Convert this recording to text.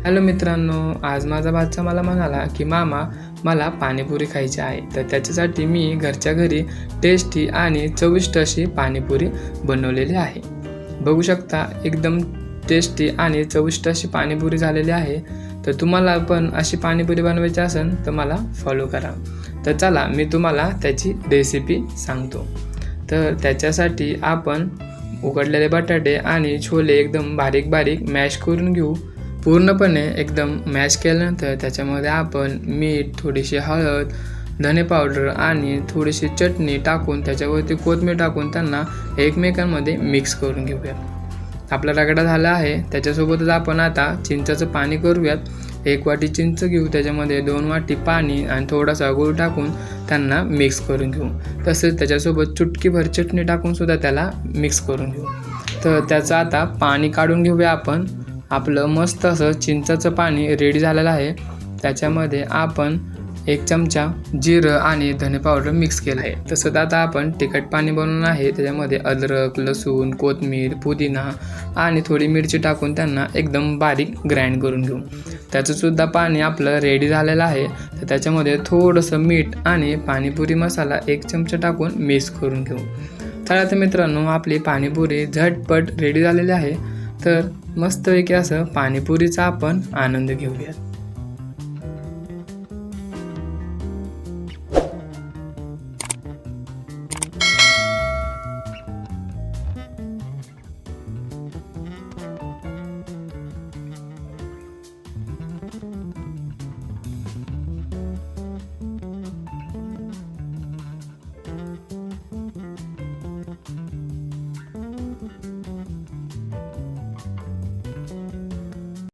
Hello मित्रांनो, आज माझा बादशाह मला म्हणाला की मामा मला पाणीपुरी खायची आहे. तर त्याच्यासाठी मी घरच्या घरी टेस्टी आणि चविष्ट अशी पाणीपुरी बनवलेली आहे. बघू शकता एकदम टेस्टी आणि चविष्ट अशी पाणीपुरी झालेली आहे. तर तुम्हाला पण अशी पाणीपुरी बनवायची असेल तर मला फॉलो करा. तर चला मी तुम्हाला त्याची रेसिपी सांगतो. तर त्याच्यासाठी आपण उकडलेले बटाटे आणि छोले एकदम बारीक बारीक मॅश करून घेऊ. पूर्णपणे एकदम मॅश केल्यानंतर त्याच्यामध्ये आपण मीठ, थोडीशी हळद, धने पावडर आणि थोडीशी चटणी टाकून त्याच्यावरती कोथिंबीर टाकून त्यांना एकमेकांमध्ये मिक्स करून घेऊया. आपला रगडा झाला आहे. त्याच्यासोबतच आपण आता चिंचाचं पाणी करूयात. 1 वाटी चिंच घेऊ, त्याच्यामध्ये 2 वाटी पाणी आणि थोडासा गूळ टाकून त्यांना मिक्स करून घेऊ. तसेच त्याच्यासोबत चुटकीभर चटणी टाकून सुद्धा त्याला मिक्स करून घेऊ. तर त्याचं आता पाणी काढून घेऊया आपण. आपलं मस्त असं चिंचाचं पाणी रेडी झालेलं आहे. त्याच्यामध्ये आपण 1 चमचा जिरं आणि धने पावडर मिक्स केलं आहे. तसंच आता आपण तिखट पाणी बनवलं आहे. त्याच्यामध्ये अद्रक, लसूण, कोथिंबीर, पुदिना आणि थोडी मिरची टाकून त्यांना एकदम बारीक ग्राइंड करून घेऊ. त्याचंसुद्धा पाणी आपलं रेडी झालेलं आहे. तर त्याच्यामध्ये थोडंसं मीठ आणि पाणीपुरी मसाला 1 चमचा टाकून मिक्स करून घेऊ. चला तर मित्रांनो, आपली पाणीपुरी झटपट रेडी झालेली आहे. तर मस्तपैकी असं पाणीपुरीचा आपण आनंद घेऊया.